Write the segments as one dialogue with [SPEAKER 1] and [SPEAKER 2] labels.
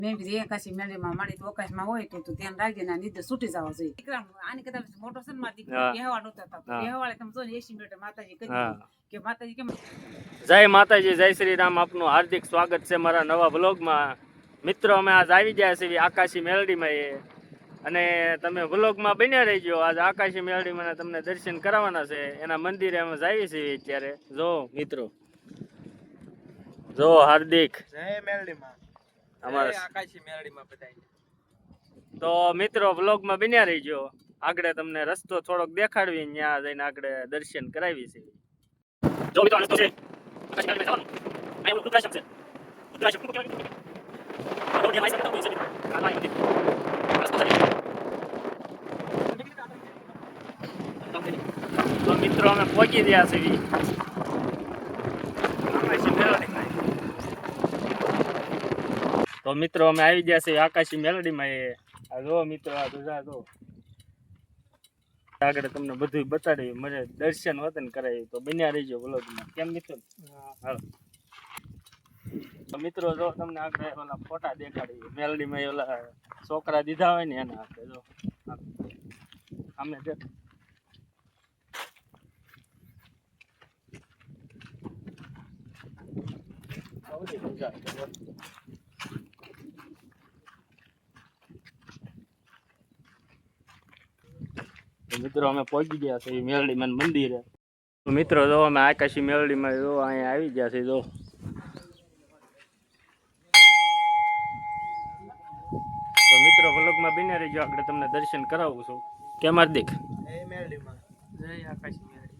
[SPEAKER 1] મેં કીધું એકાશી મેળીમાં મારી તો અકાશમાં હોય તો ધ્યાન રાખજે ને નીંદર છૂટી જવા જોઈએ. દીકરા આની કદાચ મોટો છે ને મારા દીકરો બેહવા નહોતા થતા. બેહવાળે તમે જો 80 મિનિટ માતાજી કહી કે માતાજી કેમ.
[SPEAKER 2] જય માતાજી, જય શ્રી રામ. આપનું હાર્દિક સ્વાગત છે મારા નવા વ્લોગમાં. મિત્રો, અમે આજ આવી ગયા છીએ આકાશી મેલડીમાં અને તમે વ્લોગમાં બન્યા રહેજો. આજ આકાશી મેલડીમાં તમને દર્શન કરાવવાના છે. એના મંદિરે અમે જઈએ છીએ અત્યારે. જો મિત્રો, જો હાર્દિક
[SPEAKER 3] જય મેલડીમાં,
[SPEAKER 2] અમારે
[SPEAKER 3] આકાશી મેલડીમાં બધાય.
[SPEAKER 2] તો મિત્રો, વ્લોગમાં બન્યા રહેજો. આગળ તમને રસ્તો થોડોક દેખાડવી, ત્યાં જઈને આગળ દર્શન કરાવી છે. જો મિત્રો, રસ્તો છે આકાશી મેલડીમાં જવાનો. અહીં રુદ્રાશ્રમ છે. રુદ્રાશ્રમ શું કહેવાય? રોડ એમાં આવી શકતા હોય છે. તો મિત્રો, અમે પહોંચી ગયા છીએ આકાશી મેલડીમાં. તો મિત્રો, અમે આવી ગયા છીએ આકાશી મેલડીમાં. આ જો મિત્રો, આ બધા જો આગળ તમને બધું બતાડી મને દર્શન વતન કરાવી. તો બન્યા રહીજો વ્લોગમાં. કેમ મિત્રો? હાલો. તો મિત્રો, જો તમને આગળ ઓલા ફોટા દેખાડી મેલડીમાં ઓલા છોકરા દીધા હોય ને એના આપણે જો અમે મિત્રો અમે પહોંચી ગયા છીએ મેલડીમાં મંદિરે. તો મિત્રો, જો અમે આકાશી મેલડીમાં જો અહીંયા આવી ગયા છે. જો તો મિત્રો, વ્લોગમાં બન્યા રહેજો. આપણે તમને દર્શન કરાવું છું. કેમ હાર્દિક?
[SPEAKER 3] જય મેલડીમાં, જય આકાશી મેલડી.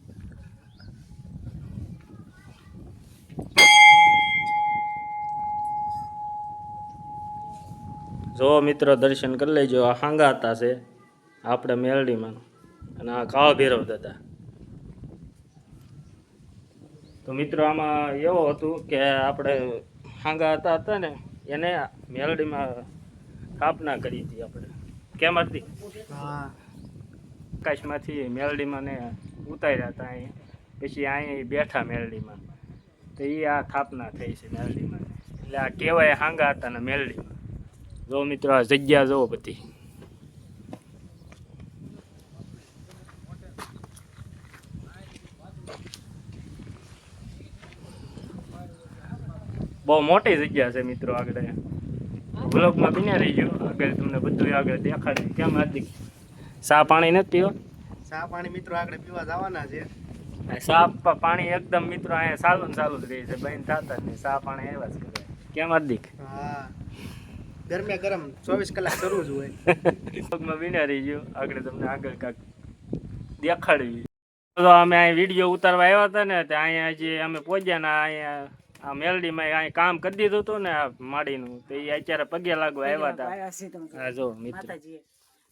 [SPEAKER 2] જો મિત્રો, દર્શન કરી લેજો. આ હાંગાતા છે આપણે મેલડીમાં અને આ કાળા ભૈરવ દાદા. તો મિત્રો, આમાં એવું હતું કે આપણે હાંગાતા હતા ને એને મેલડીમાં સ્થાપના કરી હતી આપણે. કેમ હતી? આકાશમાંથી મેલડીમાં ને ઉતાર્યા હતા અહીંયા. પછી અહીંયા બેઠા મેલડીમાં. તો એ આ સ્થાપના થઈ છે મેલડીમાં. એટલે આ કહેવાય હાંગા હતા ને મેલડીમાં. જો મિત્રો, આ જગ્યા જોવો બધી. બહુ મોટી જગ્યા છે મિત્રો. આગળ બ્લોગમાં બન્યા રહીજો. આગળ તમને બધું આગળ દેખાડે. કેમ હાર્દિક? ચા પાણી નથી પીવા?
[SPEAKER 3] ચા પાણી મિત્રો આગળ પીવા જવાના છે.
[SPEAKER 2] ચા પાણી એકદમ મિત્રો અહીંયા ચાલુ જ રહે છે. બંધ થતા જ નહીં. ચા પાણી આવ્યા જ કરે. કેમ હાર્દિક?
[SPEAKER 3] હા, ગરમે ગરમ 24 કલાક શરૂ જ હોય.
[SPEAKER 2] બ્લોગમાં બન્યા રહીજો. આગળ તમને આગળ કાંક દેખાડવી. તો અમે અહીં વિડીયો ઉતારવા આવ્યા હતા ને, તો અહીંયા જે અમે પહોંચ્યા ને અહીંયા આ મેલડીમાં અહીં કામ કરી દીધું હતું ને આ માડીનું, તો એ અત્યારે પગે લાગવા આવ્યા હતા. હા જો મિત્રો,
[SPEAKER 1] માતાજી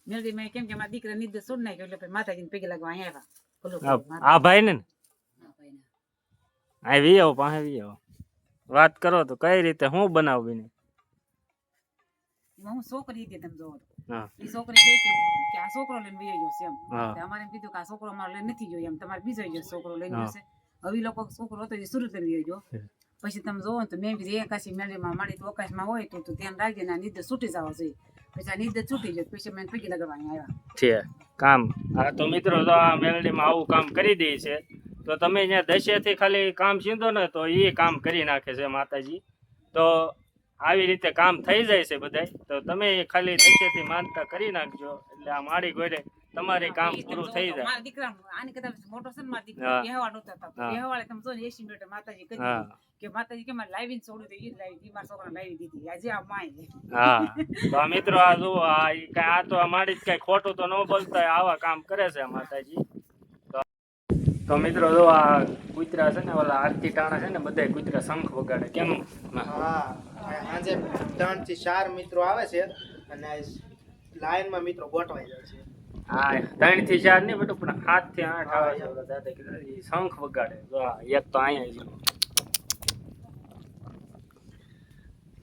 [SPEAKER 1] મેળડીમાં કેમ કે મારા દીકરા નીંદર છોડ નાખ્યો એટલે માતાજીને પગે લાગવા અહીંયા આવ્યા.
[SPEAKER 2] આ ભાઈ ને આ વી આવો પાસે વી આવો વાત કરો તો કઈ રીતે હું બનાવવી?
[SPEAKER 1] હું છોકરી હતી, તમે જોવો
[SPEAKER 2] હા,
[SPEAKER 1] એ છોકરી કહે કે આ છોકરો લઈને વહી ગયો છે એમ. અમારે એમ કીધું કે આ છોકરો અમારે લઈને નથી ગયો એમ, તમારે બીજો છોકરો લઈને ગયો છે. હવે લોકો છોકરો હતો એ સુરત લઈને વહી ગયો. પછી તમે જોવો ને તો મેં કીધું એકાશી મેળડીમાં મારી તો અકાશમાં હોય તો ધ્યાન રાખજે ને નીંદર છૂટી જવા જોઈએ. પછી આ નીંદર છૂટી જાય પછી મેં પગે લગાવવા આવ્યા
[SPEAKER 2] છે કામ. હા તો મિત્રો, તો આ મેલડીમાં આવું કામ કરી દે છે. તો તમે અહીંયા દશેથી ખાલી કામ સીધો ને તો એ કામ કરી નાખે છે માતાજી. તો આવી રીતે કામ થઈ જાય છે બધાય. તો તમે ખાલી દશેથી માનતા કરી નાખજો એટલે આ મારી ગોરે તમારે કામ પૂરું થઈ જાય.
[SPEAKER 1] મારા દીકરા આની કદાચ મોટો છે ને મારા દીકરો બેહવા નહોતા થતા. બેહવાળે તમે જો 80 મિનિટ માતાજી કહી કે માતાજી કે મારે લાવીને છોડ્યું તો એ જ લાવી મારા છોકરાને લાવી દીધી. આજે આ માય.
[SPEAKER 2] હા તો આ મિત્રો, આ જો આ તો આ માડી જ કઈ ખોટું તો ન બોલતા આવા કામ કરે છે માતાજી. તો મિત્રો, જો આ કૂતરા છે ને ઓલા આરતી ટાણા છે ને બધા કૂતરા શંખ વગાડે. કેમ?
[SPEAKER 3] હા, આજે 3 થી 4 મિત્રો આવે છે અને લાઈનમાં મિત્રો ગોઠવાઈ જાય છે.
[SPEAKER 2] હા, 3 થી 4 નહીં બેટું, પણ 7 થી 8 આવે છે. દાદા કીધું શંખ વગાડે. જો એક તો અહીંયા છે.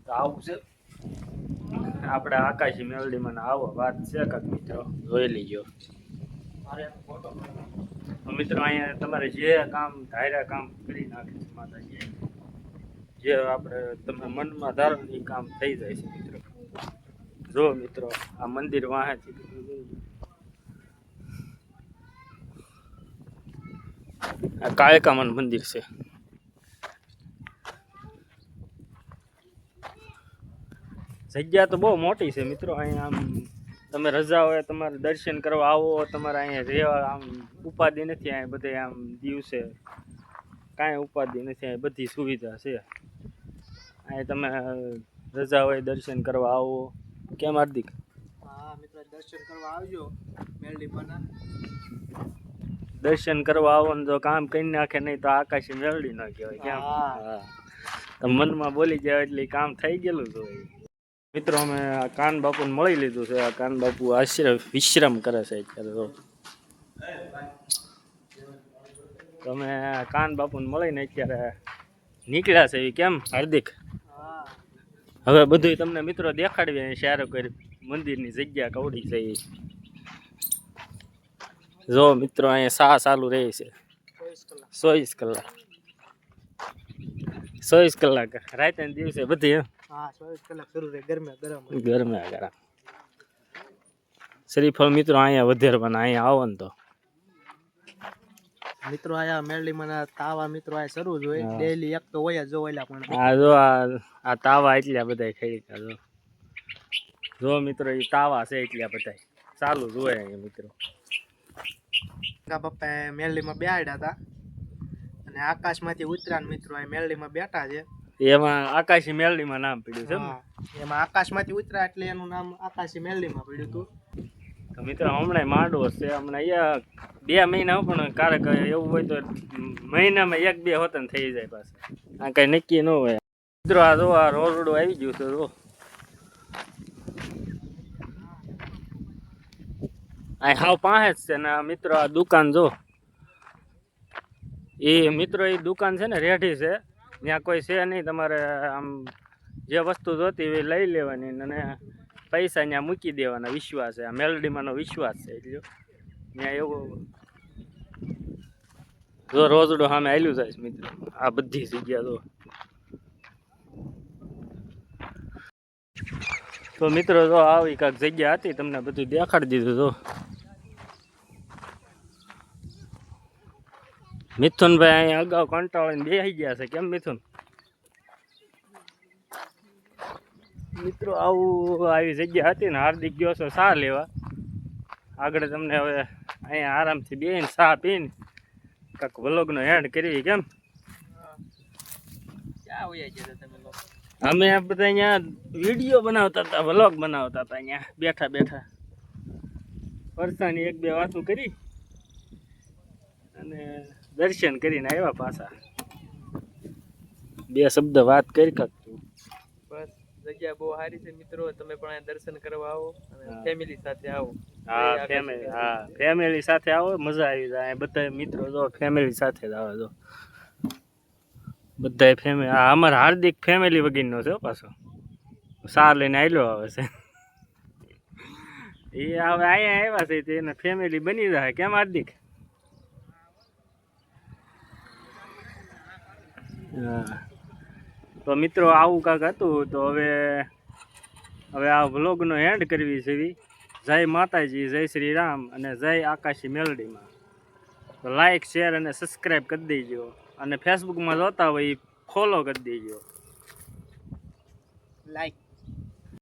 [SPEAKER 2] તો આવું છે આપણે આકાશી મેલડીમાં. આવો વાત છે કાંક મિત્રો, જોઈ લીજો. મિત્રો, અહીંયા તમારે જે કામ ધાર્યા કામ કરી નાખે છે માતાજી. જે આપણે તમે મનમાં ધારો એ કામ થઈ જાય છે મિત્રો. જો મિત્રો આ મંદિર વાંહેથી આ કાળકામાનું મંદિર છે. જગ્યા તો બહુ મોટી છે મિત્રો. અહીંયા આમ તમે રજા હોય તમારે દર્શન કરવા આવો, તમારે અહીંયા રહેવા આમ ઉપાધિ નથી. અહીંયા બધે આમ દિવસે કાંઈ ઉપાધિ નથી. અહીંયા બધી સુવિધા છે. અહીંયા તમે રજા હોય દર્શન કરવા આવો. કેમ હાર્દિક?
[SPEAKER 3] હા મિત્રો, દર્શન કરવા આવજો મેલડીમાના.
[SPEAKER 2] દર્શન કરવા આવો ને જો કામ કરી નાખે નહીં તો આકાશી મેળવી ન કહેવાય. કેમ? હા, તમે મનમાં બોલી જાય એટલે કામ થઈ ગયેલું જ હોય. મિત્રો અમે આ કાન બાપુને મળી લીધું છે. આ કાન બાપુ વિશ્રામ કરે છે અત્યારે. તો અમે કાન બાપુને મળીને અત્યારે નીકળ્યા છે. કેમ હાર્દિક? હવે બધું તમને મિત્રો દેખાડવી શેર કરી મંદિરની જગ્યા કવડી છે. જો મિત્રો અહીંયા સા ચાલુ રહે છે 24 કલાક 24 કલાક રાતે દિવસે બધી.
[SPEAKER 3] હા, 24 કલાક શરૂ રહે. ગરમા ગરમ.
[SPEAKER 2] શ્રીફળ મિત્રો અહીંયા વધારવાના. અહીંયા આવો ને તો
[SPEAKER 3] મિત્રો આયા મેલડીમાના તાવા મિત્રો આ શરૂ જ હોય. ડેઈલી એક તો હોય જ જો ઓલા પણ.
[SPEAKER 2] આ જો આ તાવા એટલા બધા ખેડતા જો મિત્રો. એ તાવા છે એટલા બધા ચાલુ જ હોય અહીંયા મિત્રો.
[SPEAKER 3] પપ્પા મેલડીમાં બેહાડ્યા હતા અને આકાશમાંથી ઉતર્યા મિત્રો. આ મેલડીમાં બેઠા છે.
[SPEAKER 2] એમાં આકાશી મેલડીમાં નામ પડ્યું છે.
[SPEAKER 3] એમાં આકાશમાંથી ઉતર્યા એટલે એનું નામ આકાશી મેલડીમાં પડ્યું હતું.
[SPEAKER 2] તો મિત્રો હમણાં માંડવો છે. હમણાં અહીંયા 2 મહિના પણ ક્યારેક એવું હોય તો મહિનામાં 1-2 હોતન થઈ જાય પાછા. આ કઈ નક્કી ન હોય મિત્રો. આ જો આ રોડું આવી ગયું છે. જો આ હાવ પાસે જ છે ને મિત્રો. આ દુકાન જો એ મિત્રો એ દુકાન છે ને રેઠી છે. ત્યાં કોઈ છે નહીં. તમારે આમ જે વસ્તુ જોતી હોય લઈ લેવાની અને પૈસા ત્યાં મૂકી દેવાના. વિશ્વાસ છે. આ મેલડીમાંનો વિશ્વાસ છે. એટલે ત્યાં એવું જો રોજડો સામે આવેલું જાય છે મિત્રો. આ બધી જગ્યા જો. તો મિત્રો જો આવી કાંઈક જગ્યા હતી તમને બધું દેખાડી દીધું. તો મિથુનભાઈ અહીંયા અગાઉ કંટાળીને બેસી ગયા છે. કેમ મિથુન? મિત્રો આવી જગ્યા હતી ને. હાર્દિક ગયો છો ચા લેવા. આગળ તમને હવે અહીંયા આરામથી બેસીને ચા પીને કાંક વ્લોગનો એડ કરવી. કેમ? અમે બધા અહીંયા વિડીયો બનાવતા હતા, વ્લોગ બનાવતા હતા. અહીંયા બેઠા બેઠા વર્ષાની 1-2 વાતો કરી અને દર્શન કરીને આવ્યા પાછા. 2 શબ્દ વાત કરી કાંક.
[SPEAKER 3] બસ જગ્યા બહુ સારી છે મિત્રો. તમે પણ અહીંયા દર્શન કરવા આવો અને ફેમિલી સાથે આવો.
[SPEAKER 2] ફેમિલી સાથે આવો, મજા આવી જાય. બધા મિત્રો જો ફેમિલી સાથે જ આવે. જો બધા ફેમિલી. અમારા હાર્દિક ફેમિલી વગરનો છે પાછો. સાર લઈને આવેલો આવે છે. એ હવે અહીંયા આવ્યા છે એને ફેમિલી બની જાય. કેમ હાર્દિક? તો મિત્રો આવું કાંક હતું. તો હવે આ વ્લોગનો એન્ડ કરવી છે. જય માતાજી, જય શ્રી રામ અને જય આકાશી મેલડીમાં. તો લાઈક, શેર અને સબસ્ક્રાઈબ કરી દેજો. અને ફેસબુકમાં જોતા હોય ફોલો કરી દેજો.
[SPEAKER 3] લાઈક